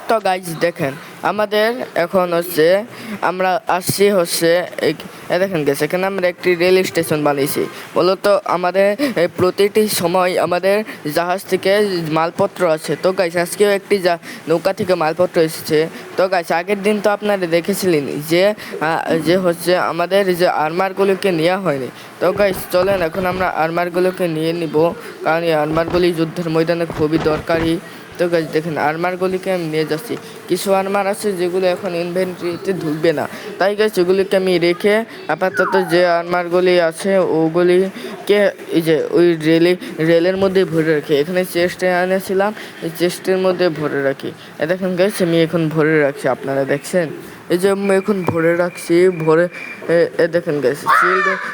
তো গাইজ দেখেন আমাদের এখন হচ্ছে আমরা আসছি হচ্ছে দেখেন গেছে এখানে আমরা একটি রেল স্টেশন বানিয়েছি। মূলত আমাদের প্রতিটি সময় আমাদের জাহাজ থেকে মালপত্র আছে। তো গাইজ আজকেও একটি নৌকা থেকে মালপত্র এসেছে। তো গাইজ আগের দিন তো আপনারা দেখেছিলেন যে যে হচ্ছে আমাদের যে আর্মারগুলোকে নেওয়া হয়নি। তো গাইজ চলেন এখন আমরা আর্মারগুলোকে নিয়ে নিব, কারণ এই আর্মারগুলি যুদ্ধের ময়দানে খুবই দরকারি। তো গাইজ দেখেন আর্মারগুলিকে আমি নিয়ে যাচ্ছি। কিছু আর্মার আছে যেগুলো এখন ইনভেন্টরিতে ঢুকবে না, তাই গাইজ এগুলিকে আমি রেখে আপাতত যে আর্মারগুলি আছে ওগুলিকে এই যে ওই রেলের মধ্যে ভরে রাখি। এখানে চেস্টে এনেছিলাম, এই চেস্টের মধ্যে ভরে রাখি। দেখেন গাইজ আমি এখন ভরে রাখছি, আপনারা দেখছেন এই যে আমি এখন ভরে রাখছি। ভরে দেখেন গাইজ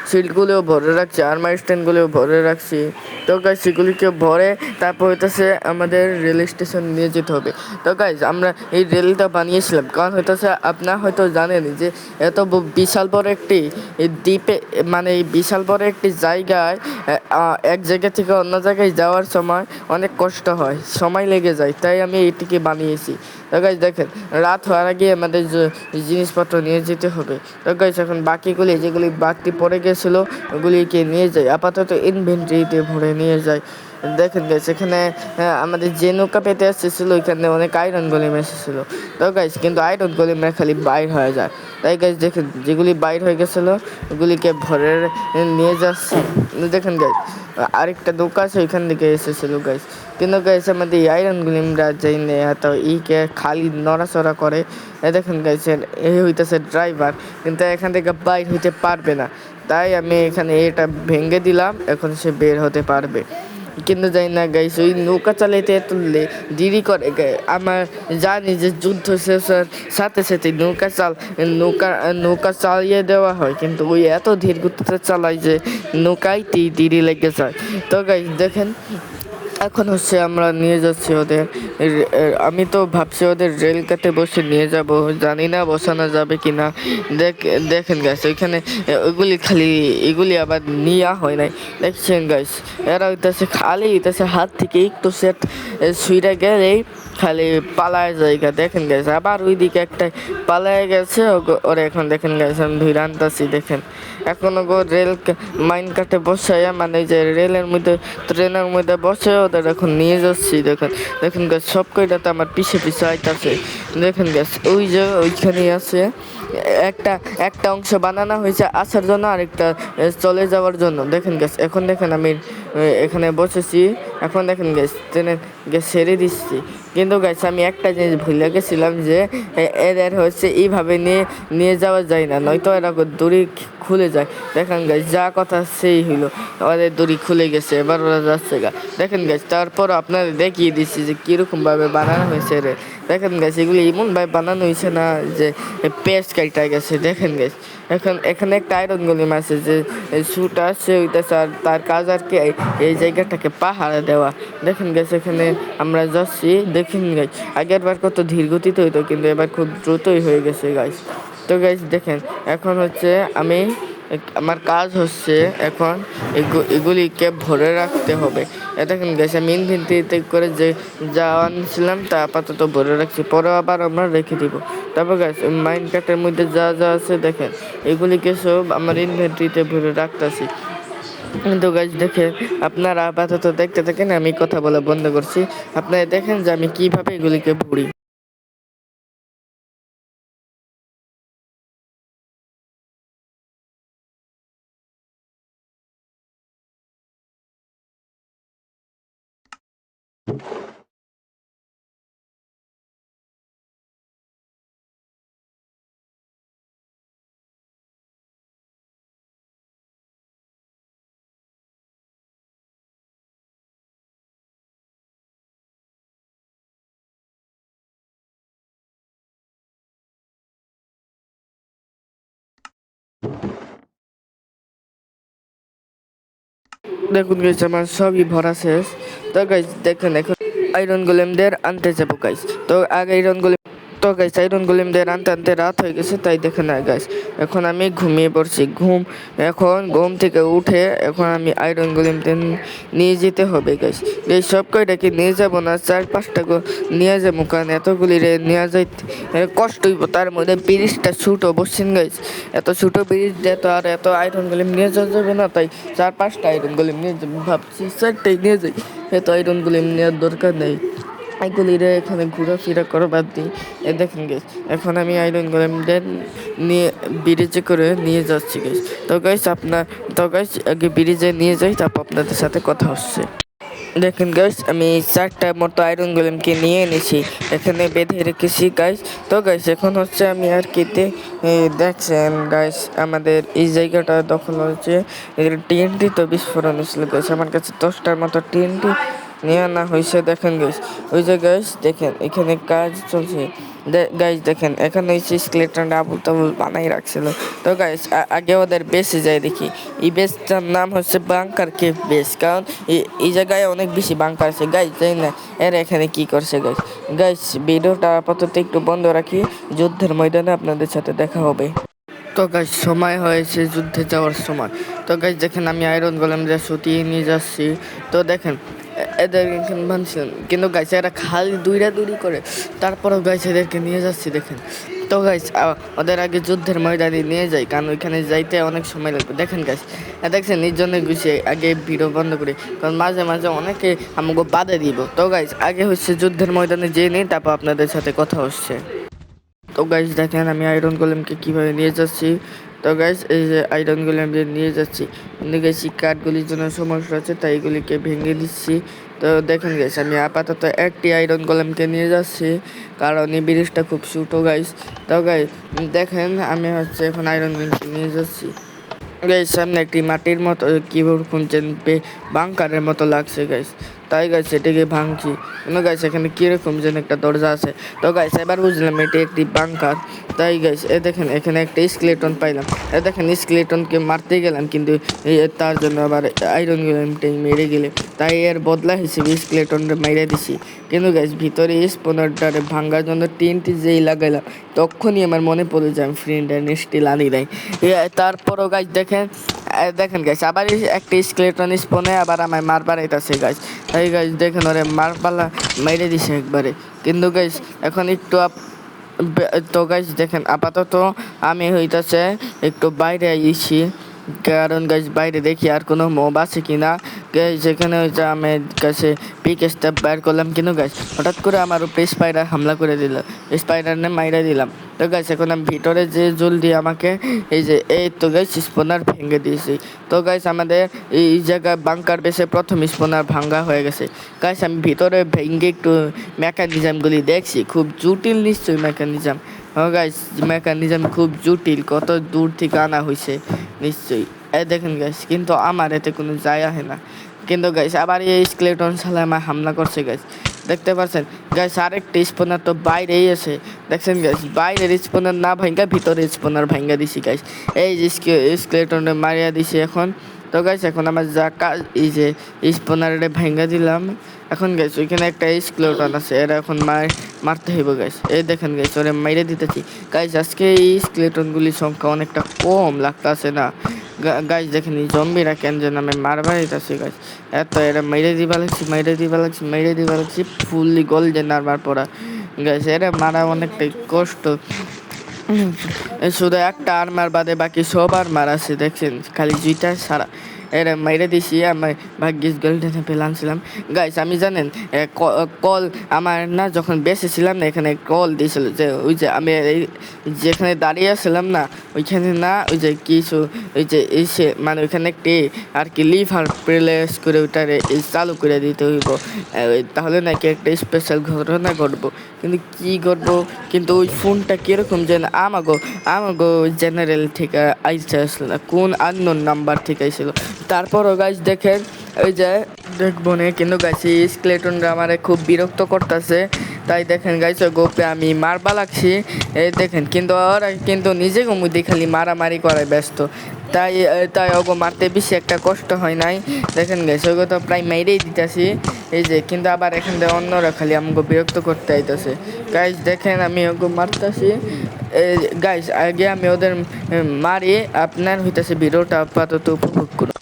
শিল্ডগুলোও ভরে রাখছি, আর্মার স্ট্যান্ডগুলোও ভরে রাখছি। তো গাইজ সেগুলিকে ভরে তারপর হইতেছে আমাদের রেল স্টেশন নিয়ে যেতে হবে। তো গাইজ আমরা এই রেলটা বানিয়েছিলাম কারণ হইতেছে আপনারা হয়তো জানেন যে এত বিশাল বড় একটি দ্বীপে, মানে এই বিশাল বড় একটি জায়গায় এক জায়গা থেকে অন্য জায়গায় যাওয়ার সময় অনেক কষ্ট হয়, সময় লেগে যায়, তাই আমি এটিকে বানিয়েছি। তো গাইজ দেখেন রাত হওয়ার আগে আমাদের জিনিসপত্র নিয়ে যেতে হবে। তো গাইজ এখন বাকিগুলি যেগুলি বাড়তি পড়ে গেছিলো ওগুলিকে নিয়ে যাই, আপাতত ইনভেন্টরিতে ভরে নিয়ে যাই। দেখেন গাইজ এখানে আমাদের যে নৌকা পেতে এসেছিলো ওইখানে অনেক আয়রন গোলেম এসেছিলো। তো গাইজ কিন্তু আয়রন গোলেমরা খালি বাইর হয়ে যায়, তাই গাইজ দেখেন যেগুলি বাইর হয়ে গেছিলো ওগুলিকে ভরে নিয়ে যাচ্ছি। দেখেন গাইজ আরেকটা নৌকা আছে ওইখান থেকে এসেছিলো গাইজ, কিন্তু গাইজ আমাদের এই আয়রন গোলেমরা যাই নেই তো ইকে খালি নড়াচড়া করে। দেখেন গাইজ এই হইতেছে ড্রাইভার, কিন্তু এখান থেকে বাইর হইতে পারবে না, তাই আমি এখানে এটা ভেঙে দিলাম, এখন সে বের হতে পারবে। কিন্তু যাই না গাইস ওই নৌকা চালাইতে তুললে দেরি করে। আমার জানি যে যুদ্ধ শেষের সাথে সাথে নৌকা চালিয়ে দেওয়া হয়, কিন্তু ওই এত ধীর গতিতে চালাই যে নৌকাইতেই দেরি লেগে যায়। তো গাইস দেখেন এখন হচ্ছে আমরা নিয়ে যাচ্ছি ওদের, আমি তো ভাবছি ওদের রেল কাতে বসে নিয়ে যাব, জানি না বসানো যাবে কি না। দেখেন গাইস ওইখানে এগুলি আবার নেওয়া হয় নাই। দেখছেন গাইস এরা হইতেছে খালি হইতেছে হাত থেকে একটু সেট সুইরা গেলেই খালি পালায় জায়গা। দেখেন গাইস আবার ওইদিকে একটা পালায় গেছে ওরা, এখন দেখেন গাইস আমি ধুই আনতাছি। দেখেন এখন ওগো রেল মাইন কাটে বসাইয়া, মানে যে রেলের মধ্যে ট্রেনের মধ্যে বসে ওদের এখন নিয়ে যাচ্ছি। দেখেন গাছ সব কয়টাতে আমার পিছে পিছে আইতাছে। দেখেন গাছ ওই যে ওইখানেই আছে একটা অংশ বানানো হয়েছে আসার জন্য, আরেকটা চলে যাওয়ার জন্য। দেখেন গাছ এখন দেখেন আমি এখানে বসেছি, এখন দেখেন ট্রেনের গ্যাস ছেড়ে দিচ্ছি। কিন্তু গাছ আমি একটা জিনিস ভুলে গেছিলাম যে এদের হচ্ছে এইভাবে নিয়ে যাওয়া যায় না, নয়তো এরা দড়ি খুলে যায়। দেখেন গাছ যা কথা সেই হইলো, আমাদের দড়ি খুলে গেছে, এবার ওরা যাচ্ছে গা। দেখেন গাছ তারপর আপনাদের দেখিয়ে দিচ্ছি যে কীরকমভাবে বানানো হয়েছে রে। দেখেন গাছ এগুলি এমনভাবে বানানো হয়েছে না যে পেস্ট কাইটা গেছে। দেখেন গাছ এখানে একটা আয়রন গোলেম আছে যে শুট আসছে ওইটাছে, আর তার কাজ আর কি এই জায়গাটাকে পাহাড়ে দেওয়া। দেখেন গাছ এখানে আমরা যাচ্ছি। দেখেন গাছ আগের বার কত ধীর গতিতে হইতো, কিন্তু এবার খুব দ্রুতই হয়ে গেছে গাছ। তো গাছ দেখেন এখন হচ্ছে আমার কাজ হচ্ছে এখন এগুলিকে ভরে রাখতে হবে। দেখেন গেছে আমি ইনভেন্টরিতে করে যে যা আনছিলাম তা আপাতত ভরে রাখছি, পরে আবার আমরা রেখে দিব। তারপর গাছ মাইন্ড কার্টের মধ্যে যা যা আছে দেখেন এগুলিকে সব আমার ইনভেন্টরিতে ভরে রাখতেছি। কিন্তু গাছ দেখে আপনারা আপাতত দেখতে থাকেন, আমি কথা বলা বন্ধ করছি, আপনারা দেখেন যে আমি কিভাবে এগুলিকে ভরি। দেখুন গাইস আমার সবই ভরা শেষ। তো গাইস দেখেন এখন আয়রন গোলেমদের আনতে যাবো গাইস। তো তো গাইস আয়রন গোলেম দিয়ে আনতে আনতে রাত হয়ে গেছে, তাই দেখে না গাইস এখন আমি ঘুমিয়ে পড়ছি। এখন ঘুম থেকে উঠে এখন আমি আয়রন গোলেমটা নিয়ে যেতে হবে গাইস। এই সব কয়টাকে নিয়ে যাবো না, 4-5টা নিয়ে যাবো, কারণ এতগুলি রে নেওয়া যাইতে কষ্ট হইব। তার মধ্যে ব্রিজটা ছোটো বসছেন গাইস, এত ছোটো ব্রিজ দিয়ে তো আর এত আয়রন গোলেম নিয়ে যাওয়া যাবে না, তাই 4-5টা আয়রন গোলেম নিয়ে যাবো ভাবছি। 4টাই নিয়ে যাই, এত আয়রন গোলেম নেওয়ার দরকার নেই। এগুলিরে এখানে ঘোরাফেরা করা বাদ দিই। দেখেন গেছ এখন আমি আয়রন গোলেমদের নিয়ে ব্রিজে করে নিয়ে যাচ্ছি গেছ। তো গাইস আগে ব্রিজে নিয়ে যাই, তারপর আপনাদের সাথে কথা হচ্ছে। দেখেন গাইস আমি 4টা মতো আয়রন গোলেমকে নিয়ে এনেছি, এখানে বেঁধে রেখেছি গাইস। তো গাইস এখন হচ্ছে আমি আর কিতে দেখছেন গাইস আমাদের এই জায়গাটা দখল হচ্ছে টিএনটি তো বিস্ফোরণ হয়েছিল গাইস। আমার কাছে 10টার মতো টিএনটি নিয়ে আনা হয়েছে। দেখেন গাইস ওই যে গাইস দেখেন এখানে কাজ চলছে। গাইস দেখেন এখানে হচ্ছে স্কেলেটন আবুল তাবুল বানাই রাখছিল। তো গাইস আগে ওদের বেসে যায় দেখি, এই বেসটার নাম হচ্ছে বাংকার কেভ বেস, কারণ এই জায়গায় অনেক বেশি বাংকার আছে গাইস। তাই না এরা এখানে কি করছে গাইস। গাইস ভিডিওটা আপাতত একটু বন্ধ রাখি, যুদ্ধের ময়দানে আপনাদের সাথে দেখা হবে। তো গাইস সময় হয়েছে যুদ্ধে যাওয়ার সময়। তো গাইস দেখেন আমি আয়রন গোলেমদের সতিয়ে নিয়ে যাচ্ছি। তো দেখেন এদের ভাবছিলাম, কিন্তু গাইস এরা খালি দৌড়াদৌড়ি করে, তারপরেও গাইস এদেরকে নিয়ে যাচ্ছি দেখেন। তো গাইস ওদের আগে যুদ্ধের ময়দানে নিয়ে যাই, কারণ ওইখানে যাইতে অনেক সময় লাগবে। দেখেন গাইস দেখছেন নির্জনে গুছিয়ে আগে ভিডিও বন্ধ করি, কারণ মাঝে মাঝে অনেকে আমাকে বাধা দিব। তো গাইস আগে হচ্ছে যুদ্ধের ময়দানে যেয়ে নিই, তারপর আপনাদের সাথে কথা হচ্ছে। তো গাইস দেখেন আমি আয়রন গোলেমকে কীভাবে নিয়ে যাচ্ছি। তো গাইস এই যে আয়রন গোলেম নিয়ে যাচ্ছি, কিন্তু গাইস কাঠগুলির জন্য সমস্যা আছে, তাই এগুলিকে ভেঙে দিচ্ছি। তো দেখেন গাইস আমি আপাতত একটি আয়রন গোলেমকে নিয়ে যাচ্ছি, কারণ এই ব্রিজটা খুব ছোটো গাইস। তো গাইস দেখেন আমি হচ্ছে এখন আয়রন গোলেমকে নিয়ে যাচ্ছি। গাইস সামনে একটি মাটির মতো কিরকম যেন বাংকারের মতো লাগছে গাইস, তাই গাইস এটাকে ভাঙছি। কিন্তু গাইস এখানে কিরকম যেন একটা দরজা আছে। তো গাইস এবার বুঝলাম এটি একটি বাংকার। তাই গাইস দেখেন এখানে একটা স্কেলেটন পাইলাম। দেখেন স্কেলেটনকে মারতে গেলাম, কিন্তু তার জন্য আবার আয়রন গোলেমটাই মেরে গেলে, তাই এর বদলা হিসেবে স্কেলেটনটা মেরে দিছি। কিন্তু গাইস ভিতরে স্পনারটারে ভাঙার জন্য টিনটি যেই লাগাইলাম, তখনই আমার মনে পড়ে যায় আমি ফ্রেন্ডের স্টিল আনি নাই। তারপরও গাইস দেখেন গাইস আবার একটা স্কেলেটন স্পনে আবার আমায় মারবার আইতাছে গাইস। তাই গাইস দেখেন ওরে মারপালা মেরে দিছে একবারে। কিন্তু গাইস এখন একটু তো গাইস দেখেন আপাতত আমি হইতাছে একটু বাইরে আইছি, কারণ গাইস বাইরে দেখি আর কোনো মব আছে কিনা। গাইস যেখানে হচ্ছে আমি কাছে পিক স্টেপ বাইর করলাম, কিন্তু গাইস হঠাৎ করে আমার উপরে স্পাইডার হামলা করে দিল, স্পাইডার নে মাইরা দিলাম। তো গাইস এখন আমি ভিতরে যে জলদি আমাকে এই তো গাইস স্পনার ভেঙে দিয়েছি। তো গাইস আমাদের এই জায়গায় বাংকার বেসে প্রথম স্পনার ভাঙ্গা হয়ে গেছে। গাইস আমি ভিতরে ভেঙে একটু মেকানিজমগুলি দেখছি, খুব জটিল নিশ্চয়ই মেকানিজম। হ্যাঁ গাইস মেকানিজম খুব জটিল, কত দূর থেকে আনা হয়েছে নিশ্চয়ই। দেখেন গাইস কিন্তু আমার এতে কোনো যায় আসে না। কিন্তু গাইস আবার এই স্কেলেটন শালা আমার হামলা করছে গাইস, দেখতে পাচ্ছেন গাইস। আরেকটা স্পনার তো বাইরেই আছে, দেখছেন গাইস বাইরের স্পনার না ভাঙ্গা ভিতরে স্পনার ভাঙ্গা দিছি গাইস। এই যে স্কেলেটনটা মারিয়া দিছি এখন। তো গাইস এখন আমার যা কাজ এই যে স্পনারে ভাঙ্গা দিলাম। এখন গাইস ওইখানে একটা স্কেলেটন আছে, এরা এখন মারতে হইব গাইস। এই দেখেন গাইস ওরে মাইরে দিতেছি গাইস। আজকে এই স্কেলেটনগুলির সংখ্যা অনেকটা কম লাগতেছে না গাইস। দেখেন এই জম্বিরা কেন যেন আমি মারবার দিতেছি গাইস। এত এরা মেরে দিবা লাগছি ফুললি গোল্ডেন আর্মার পরা গাইস। এরা মারা অনেকটাই কষ্ট, শুধু একটা আর্মার বাদে বাকি সব আর্মার আছে দেখছেন, খালি দুইটা সারা। এরা মাইরে দিছি, আমার ভাগ্যিস গোল্ডেনে পেলামছিলাম গাইস। আমি জানেন কল আমার না যখন বেঁচেছিলাম না, এখানে কল দিয়েছিল যে ওই যে আমি যেখানে দাঁড়িয়ে আসছিলাম না ওইখানে না, ওই যে কিছু ওই যে এসে মানে ওইখানে একটি আর কি লিভার প্রেস করে ওইটারে চালু করে দিতে হইব, তাহলে নাকি একটা স্পেশাল ঘটনা ঘটবো। কিন্তু কি ঘটবো, কিন্তু ওই ফোনটা কীরকম যেন আমাগো জেনারেল থেকে আইসে আসলো না, কোন আননোন নাম্বার থেকে আইছিল। তারপরও গাইস দেখেন ওই যে দেখবো না, কিন্তু গাইস এই স্কেলেটনরা আমারে খুব বিরক্ত করতেছে। তাই দেখেন গাইস গোপে আমি মারবা লাগছি, এই দেখেন। কিন্তু ওরা কিন্তু নিজেকে মধ্যে খালি মারামারি করায় ব্যস্ত, তাই তাই ওগো মারতে বেশি একটা কষ্ট হয় নাই। দেখেন গেছে ওগো তো প্রায় মেরেই দিতেছি এই যে, কিন্তু আবার এখান থেকে অন্যরা খালি আমাকে বিরক্ত করতে আইতেছে। গাইস দেখেন আমি ওগো মারতেছি। গাইস আগে আমি ওদের মারি, আপনার হইতেছে ভিডিওটা আপাতত উপভোগ করুন।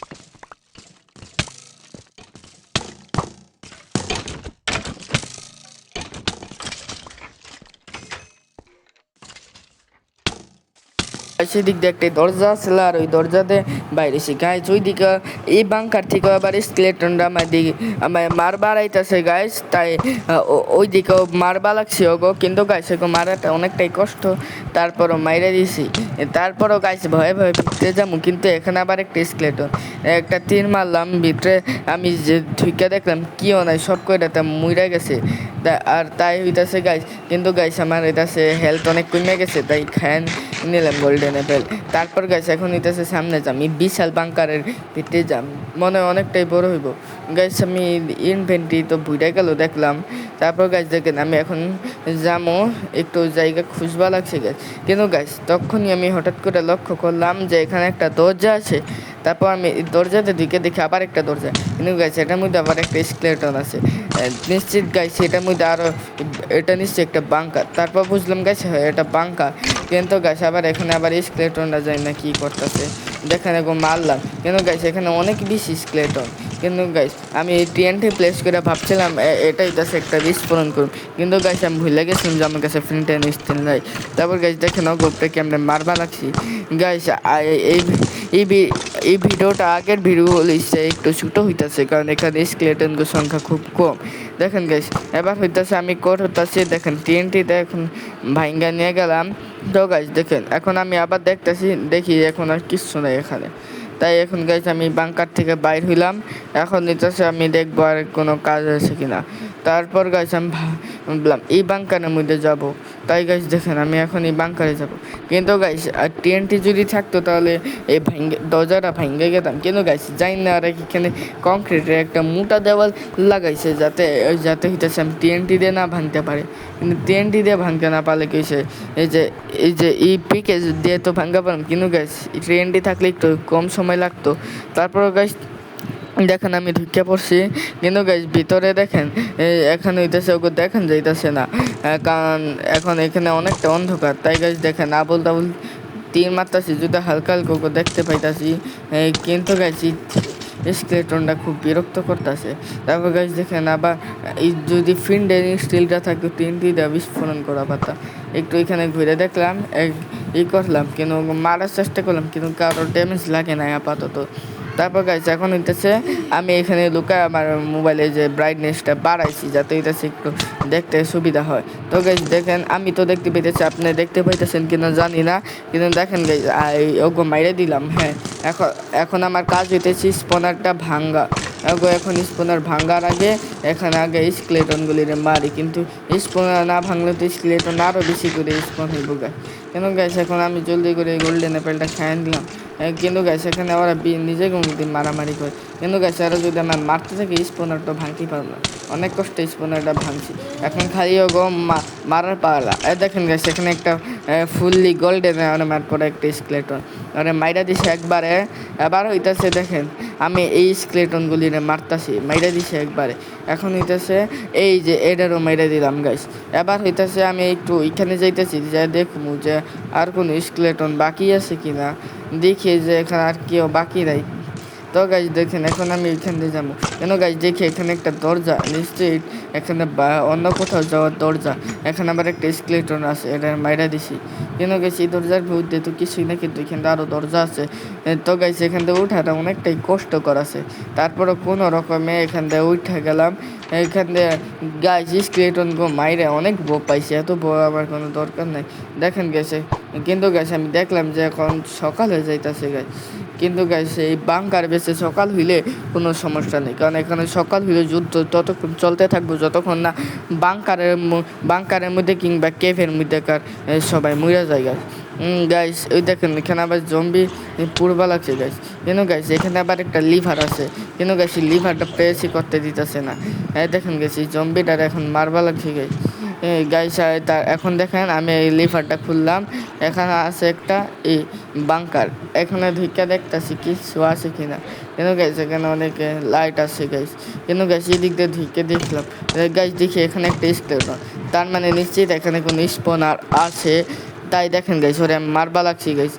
সেদিক দিয়ে একটা দরজা ছিল আর ওই দরজাতে বাইরেছি গাইজ ওইদিকে এই বাংকার থেকে আবার স্কেলেটনরা আমার দিকে আমার মারবা আইতাছে গাইজ। তাই ওই দিকেও মারবা লাগছে ওগো, কিন্তু গাইছে ওগো মারাটা অনেকটাই কষ্ট। তারপরও মাইরে দিছি, তারপরও গাইছে ভয়ে ভয়ে ফিরতে যাবো, কিন্তু এখানে আবার একটা স্কেলেটন একটা তীর মারলাম ভিতরে, আমি যে ঢুকে দেখলাম কিও নাই, সব কয়টা মুইরা গেছে। আর তাই হইতাছে গাইজ, কিন্তু গাইছে আমার হইতাছে হেলথ অনেক কমে গেছে, তাই খান নিলাম গোল্ডেন অ্যাপেল। তারপর গাইছে এখন হইতেছে সামনে যাম, এই বিশাল বাংকারের ভিতরে যাম, মনে অনেকটাই বড় হইব। গাইছে আমি ইনভেন্টরি তো ভুইরা গেল দেখলাম। তারপর গাছ দেখেন আমি এখন যামো একটু জায়গা খুঁজবা লাগছে গাছ, কিন্তু গাছ তখনই আমি হঠাৎ করে লক্ষ্য করলাম যে এখানে একটা দরজা আছে। তারপর আমি দরজাতে দিকে দেখি আবার একটা দরজা, কিন্তু গাছ এটার মধ্যে আবার একটা স্কেলেটন আছে। নিশ্চিত গাইছে এটার মধ্যে আরও, এটা নিশ্চয়ই একটা বাংকার। তারপর বুঝলাম গাছ হয় এটা বাংকার, কিন্তু গাছ আবার এখানে আবার স্কেলেটনটা যায় না কি করতেছে। দেখেন এগো মারলাম, কিন্তু গাইস এখানে অনেক বেশি স্কেলেটন। কিন্তু গাইস আমি টিএনটি প্লেস করে ভাবছিলাম এটাই হইতাছে একটা বিস্ফোরণ করুন, কিন্তু গাইস আমি ভুলে গেছিলাম যে আমার কাছে ফ্রিন্টেন স্টিল নাই। তারপর গাইস দেখেন গ্রুপটাকে আমরা মারবা লাগছি। গাইস এই এই এই ভিডিওটা আগের ভিডিও লিস্টে একটু ছোটো হইতাছে, কারণ এখানে স্কেলেটনগুলোর সংখ্যা খুব কম। দেখেন গাইস এবার হইতাছে আমি কোড হইতাছি, দেখেন টিএনটিতে এখন ভাইঙ্গা নিয়ে গেলাম। তো গাইস দেখেন এখন আমি আবার দেখি এখন আর কিচ্ছু নাই এখানে। তাই এখন গাইস আমি বাংকার থেকে বাইর হইলাম, এখন নিতেছে আমি দেখবো আর কোনো কাজ আছে কিনা। তারপর গাইস আমি ভাবলাম এই বাংকারের মধ্যে যাব। তাই গাইস দেখেন আমি এখন এই বাংকারে যাব, কিন্তু গাইস আর টিএনটি যদি থাকতো তাহলে এই দরজাটা ভাঙ্গে গেতাম। কিন্তু গাইস যাই না, আর এখানে কংক্রিটের একটা মোটা দেওয়াল লাগাইছে যাতে যাতে হইতেছে আমি টিএনটি দিয়ে না ভাঙতে পারে। কিন্তু টিএনটি দিয়ে ভাঙতে না পারলে কি হয়েছে, এই যে এই পিকে দিয়ে তো ভাঙা পারলাম, কিন্তু গাইস টিএনটি থাকলে একটু কম সময় লাগতো। তারপর গাইস দেখেন আমি ঢুকে পড়ছি, কিন্তু গাইস ভিতরে দেখেন এখন হইতেছে ওকে দেখেন যাইতেছে না, কারণ এখন এখানে অনেকটা অন্ধকার। তাই গাইস দেখেন আবুল তাবুল তীর মারতাছি, যদি হালকা হালকা ওকে দেখতে পাইতাছি, কিন্তু গাইস স্কেলেটনটা খুব বিরক্ত করতেছে। তারপর গাইস দেখেন আবার এই যদি ফিন্ডের স্টিলটা থাকতো তিনটি দিয়ে বিস্ফোরণ করা পারতাম। একটু এখানে ঘুরে দেখলাম, করলাম, কিন্তু মারার চেষ্টা করলাম, কিন্তু কারোর ড্যামেজ লাগে না আপাতত। তারপর গাইস এখন হইতেছে আমি এখানে লুকায় আমার মোবাইলে যে ব্রাইটনেসটা বাড়াইছি যাতে হইতেছে একটু দেখতে সুবিধা হয়। তো গাইস দেখেন আমি তো দেখতে পাইতেছি, আপনি দেখতে পাইতেছেন কিনা জানি না, কিন্তু দেখেন গাইস ওগো মাইরে দিলাম। হ্যাঁ এখন আমার কাজ হইতেছে স্পনারটা ভাঙ্গা। এখন স্পনার ভাঙ্গার আগে এখানে আগে স্কেলেটনগুলির মারি, কিন্তু স্পনার না ভাঙলে তো স্কেলেটন আরও বেশি করে স্পন হইব গাই। কেন গাইস এখন আমি জলদি করে গোল্ডেন অ্যাপেলটা খাইয়ে দিলাম, কিন্তু গাইস এখানে ওরা নিজে মধ্যে মারামারি করে। কিন্তু গাইস আরও যদি আমার মারতে থাকে স্পনারটা ভাঙতেই পারবো না, অনেক কষ্টে স্পনারটা ভাঙছি। এখন খালি ওগো মারার পালা। দেখেন গাইস এখানে একটা ফুললি গোল্ডেন মার পরে একটা স্কেলেটন মানে মাইরা দিছে একবারে। এবার হইতেছে দেখেন আমি এই স্কেলেটনগুলিরে মারতাছি, মাইরা দিছে একবারে। এখন হইতেছে এই যে এটারও মাইরা দিলাম গাইস। এবার হইতেছে আমি একটু এখানে যাইতেছি, যে দেখবো যে আর কোনো স্কেলেটন বাকি আছে কিনা, দেখি যে এখানে আর কেউ বাকি নাই। তো গাইজ দেখেন এখন আমি এখান দিয়ে যাবো, কেন গাইজ দেখি এখানে একটা দরজা, নিশ্চয়ই এখানে অন্য কোথাও যাওয়ার দরজা। এখানে আবার একটা স্কেলেটন আছে, এটা মাইরা দিছি। কেন গাইজ এই দরজার বিরুদ্ধে তো কিছুই না, কিন্তু এখানে আরও দরজা আছে। তো গাইজ এখান থেকে উঠাটা অনেকটাই কষ্টকর আছে। তারপরে কোনো রকমে এখান থেকে উঠে গেলাম। এখান থেকে গাইজ স্কেলেটনকে মাইরে অনেক বউ পাইছে, এত বউ আমার কোনো দরকার নাই। দেখেন গেছে, কিন্তু গেছে আমি দেখলাম যে এখন সকাল হয়ে যাইতেছে গাইজ। কিন্তু গাইস এই বাংকার বেশি সকাল হইলে কোনো সমস্যা নেই, কারণ এখানে সকাল হইলে যুদ্ধ ততক্ষণ চলতে থাকবো যতক্ষণ না বাংকারের মধ্যে কিংবা কেভের মধ্যে সবাই মরে যায় গাইস। গাইস ওই দেখেন এখানে আবার জম্বি পুরবা লাগছে গাইস, কিন্তু গাইস এখানে আবার একটা লিভার আছে, কিন্তু গাইস লিভারটা প্রেসই করতে দিতেছে না। দেখেন গাইস এই জম্বিটার এখন মারবা লাগছে গাইস। গাইস এখন দেখেন আমি এই লিভারটা খুললাম, এখানে আছে একটা এই বাংকার, এখানে ঢুকে দেখতেছি কিছু আছে কিনা, কিন্তু গাইস এখানে অনেক লাইট আছে গাইস, কিন্তু গাইস এই দিক দিয়ে ঢুকে দেখলাম গাইস, দেখি এখানে একটা স্কেলেটন, তার মানে নিশ্চিত এখানে কোনো স্পনার আছে। তাই দেখেন গাইস ওরে মারবা লাগছি গাইস,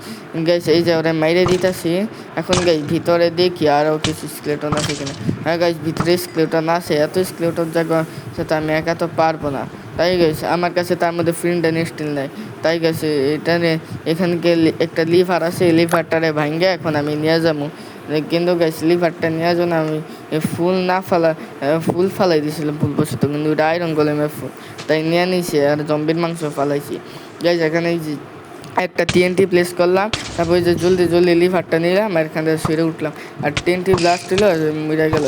গাইস এই যে ওরে মাইরে দিতেছি। এখন গাইস ভিতরে দেখি আরও কিছু স্কেলেটন আছে কিনা। হ্যাঁ গাইস ভিতরে স্কেলেটন আছে, এত স্কেলেটন জায়গা সেটা আমি একা তো পারবো না। তাই গেছে আমার কাছে তার মধ্যে ফ্রিন্ড অ্যান্ড স্টিল নেই, তাই গেছে এটা এখানকে একটা লিভার আছে, এই লিভারটারে ভাঙ্গে এখন আমি নিয়ে যাবো। কিন্তু গাইস লিভারটা নেওয়ার জন্য আমি ফুল ফালাই দিয়েছিলাম ভুলবশত, কিন্তু ওটা আয়রন গোলেমের ফুল, তাই নিয়ে নিয়েছি আর জম্বির মাংস ফালাইছি। গাইস এখানে একটা টিএনটি প্লেস করলাম, তারপরে যে জলদি জলদি লিভারটা নিলাম আর এখান থেকে সরে উঠলাম, আর টিএনটি ব্লাস্ট হলো মরে গেল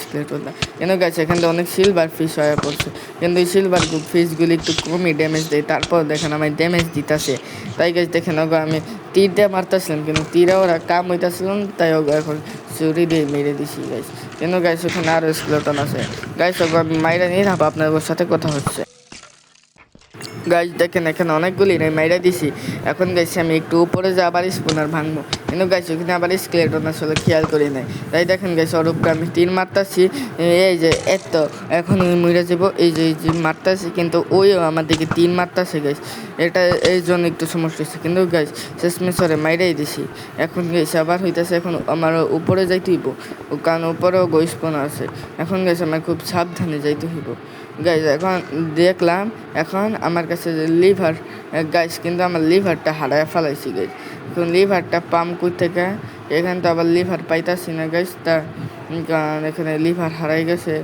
স্কেলেটনটা। কেন গেছে এখান থেকে অনেক সিলভার ফিশ হয়ে পড়ছে, কিন্তু এই সিলভার ফিশগুলি একটু কমই ড্যামেজ দেয়, তারপর দেখেন আমার ড্যামেজ দিতেছে। তাই গাছ দেখেন ওগো আমি তীর দিয়ে মারতেছিলাম, কিন্তু তীরে ওরা কাম হইতেছিলাম, তাই ওগো এখন চুরি দিয়ে মেরে দিছি গাছ। কিন্তু গাছ ওখানে আরও স্কেলেটন আছে গাছ, ওগো আমি মাইরা নিয়ে যাবো, আপনার সাথে কথা হচ্ছে। গাইস দেখেন এখানে অনেকগুলি মাইরা দিছি, এখন গাইছি আমি একটু উপরে যে আবার স্পুনার ভাঙবো, কিন্তু গাইছি ওখানে আবার স্কেলেটন আসলে খেয়াল করি নাই। তাই দেখেন গাইছি ওর উপরে আমি তীর মারতাছি, এই যে এত এখন ওই মরে যাবো, এই যে মারতাছি, কিন্তু ওইও আমার দিকে তীর মারতাছে গাইস, এটা এই জন্য একটু সমস্যা হচ্ছে। কিন্তু গাইস শেষমেশ ওরে মাইরাই দিছি, এখন গাইছি আবার হইতেছে, এখন আমার উপরে যাইতে হইব, কারণ উপরেও স্পন আছে। এখন গাইছি আমার খুব সাবধানে যাইতে হইব গাইজ। এখন দেখলাম এখন আমার কাছে যে লিভার গাইজ, কিন্তু আমার লিভারটা হারায় ফেলাইছি গাইজ। এখন লিভারটা পাম্প কই থেকে, এখান তো আবার লিভার পাইতাছি না গাইজ, তা কারণ এখানে লিভার হারাই গেছে।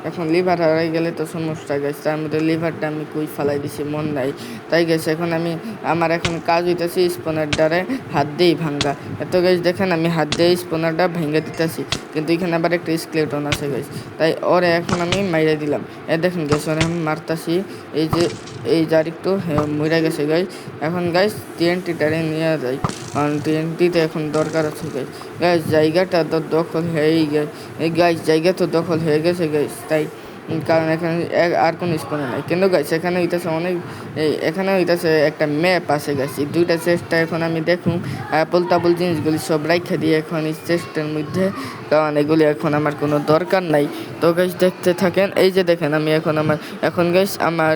এখন লিভার হারাই গেলে তো সমস্যা গেছে, তার মধ্যে লিভারটা আমি কই ফালাই দিছি মন নাই, তাই গেছে এখন আমার এখন কাজ হইতেছে স্পনার দ্বারে হাত দিয়েই ভাঙ্গা। এত গাইজ দেখেন আমি হাত দিয়ে স্পনারটা ভেঙে দিতেছি, কিন্তু এখানে আবার একটা স্কেলেটন আছে গাইজ, তাই ওরে এখন আমি মাইরে দিলাম। দেখেন গাইজ ওরে আমি মারতাছি, এই যে এই যার একটু মরে গেছে গাইজ। এখন গাইজ টিএনটিটারে নিয়ে যাই, কারণ টিএনটিতে এখন দরকার আছে গাইজ। গাইজ জায়গাটা তো দখল হয়েই গেছে, এই গাইজ জায়গা তো দখল হয়ে গেছে গাইজ, তাই কারণ এখানে আর কোনো স্পনে নাই। কিন্তু গাইজ এখানে হইতেছে অনেক, এখানে হইতেছে একটা ম্যাপ আছে গাইজ, এই দুইটা চেষ্টা এখন আমি দেখুন আপল তাপল জিনিসগুলি সব রাইখা দিয়ে এখন এই চেষ্টার মধ্যে, কারণ এগুলি এখন আমার কোনো দরকার নাই। তো গাইজ দেখতে থাকেন, এই যে দেখেন আমি এখন গাইজ আমার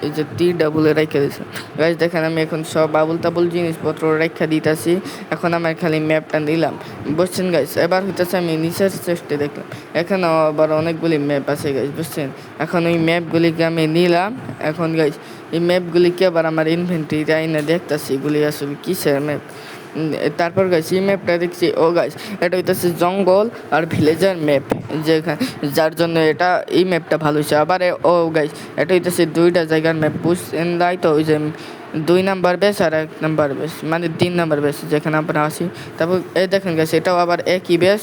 এই যে তীরটা রেখে দিয়েছে গাইজ, দেখেন আমি এখন সব আবুল তাবুল জিনিসপত্র রেখা দিতেছি। এখন আমার খালি ম্যাপটা নিলাম, বুঝছেন গাইজ। এবার হইতেছে আমি নিচের চেষ্টা দেখলাম, এখানে আবার অনেকগুলি ম্যাপ আছে গাইজ, বুঝছেন। এখন ওই ম্যাপগুলিকে আমি নিলাম, এখন গাইজ এই ম্যাপগুলিকে আবার আমার ইনভেন্টরি আইনে দেখতেছি এগুলি আসলে কিসের ম্যাপ। তারপর গাইস এই ম্যাপটা দেখছি, ও গাইস এটা হইতেছে জঙ্গল আর ভিলেজের ম্যাপ, যেখানে যার জন্য এটা এই ম্যাপটা ভালো হয়েছে। আবার ও গাইস এটা হইতেছে দুইটা জায়গার ম্যাপ, বুঝছেন তাই তো, ওই যে 2 নাম্বার বেস আর 1 নাম্বার বেস, মানে 3 নাম্বার বেস যেখানে আমরা আসি। তারপর এই দেখেন গাইস এটাও আবার একই বেস,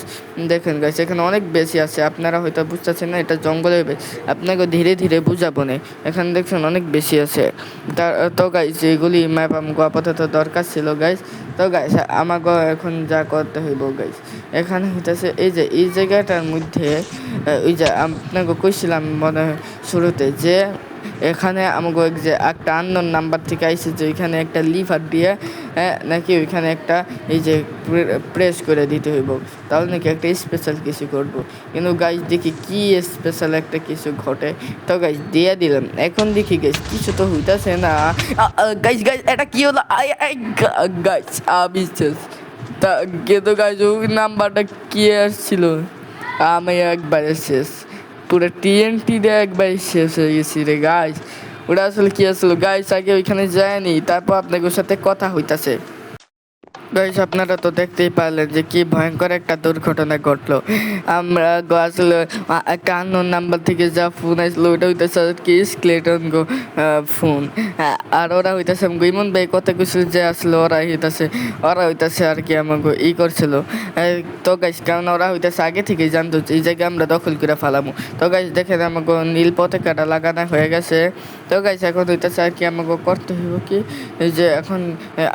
দেখেন গাইস এখানে অনেক বেশি আছে, আপনারা হয়তো বুঝতেছেন না এটা জঙ্গলের বেস, আপনাকে ধীরে ধীরে বুঝাবো না। এখানে দেখছেন অনেক বেশি আছে। তো গাইস এগুলি ম্যাপ আমাকে আপাতত দরকার ছিল গাইস। তো গাইস আমাকে এখন যা করতে হইব গাইস, এখানে হইতেছে এই যে এই জায়গাটার মধ্যে, ওই যে আপনাকে কইছিলাম মনে হয় শুরুতে, যে এখানে আমাকে যে একটা আননোন নাম্বার থেকে আইসে, যে ওইখানে একটা লিভার দিয়ে নাকি ওইখানে একটা এই যে প্রেস করে দিতে হইব, তাহলে নাকি একটা স্পেশাল কিছু করব। কিন্তু গাইস দেখি কি স্পেশাল একটা কিছু ঘটে, তো গাইস দিয়ে দিলাম। এখন দেখি গাইস কিছু তো হইতাছে না, গাইস এটা কি হলো, গাইস আমি তা কিন্তু গাইস ওই নাম্বারটা কি আসছিল, আমি একবারে শেষ, পুরো টিএনটি দিয়ে একবারে শেষ হয়ে গেছি রে গাইস। ওটা আসলে কি আসলো গাইস, আগে ওইখানে যায়নি, তারপর আপনাদের সাথে কথা হইতাছে। গাইস আপনারা তো দেখতেই পারলেন যে কি ভয়ঙ্কর একটা দুর্ঘটনা ঘটলো। আমরা আসলে একটা আননোন নাম্বার থেকে যা ফোন আসলো ওটা হইতেছে আর কি স্কেলেটন ফোন, আর ওরা হইতেছে আমাকে ইমন ভাই কত কিছু যে আসলো, ওরা হইতেছে আর কি আমাকে করছিল। তো গাইস কারণ ওরা হইতেছে আগে থেকেই জানতো যে এই জায়গায় আমরা দখল করে ফেলামো। তো গাইস দেখেন আমাকে নীল পতাকাটা লাগানো হয়ে গেছে। তো গাইস এখন হইতেছে আর কি আমাকে করতে হইব কি, যে এখন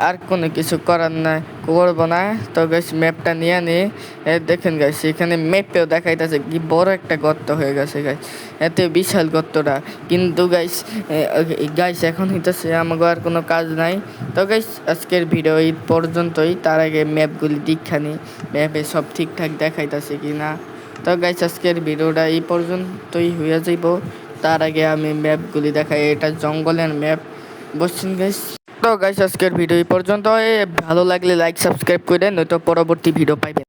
আর কোনো কিছু করার নাই, করবো না। তো গাইস ম্যাপটা নিয়ে নি। দেখেন গাইস এখানে ম্যাপেও দেখাইতেছে কি বড় একটা গর্ত হয়ে গেছে গাইস, এতে বিশাল গর্তটা। কিন্তু গাইস গাইস এখন হইতেছে আমাকে আর কোনো কাজ নাই। তো গাইস আজকের ভিডিও এই পর্যন্তই। তার আগে ম্যাপগুলি দীক্ষানি ম্যাপে সব ঠিকঠাক দেখাইতেছে কি না। তো গাইস আজকের ভিডিওটা এই পর্যন্তই হয়ে যাইব। তার আগে আমি ম্যাপগুলি দেখাই, এটা জঙ্গলের ম্যাপ, বুঝছেন গাইস। তো গাইস আজকের ভিডিও এই পর্যন্ত। ভালো লাগলে লাইক সাবস্ক্রাইব করে নয়তো পরবর্তী ভিডিও পাইবেন।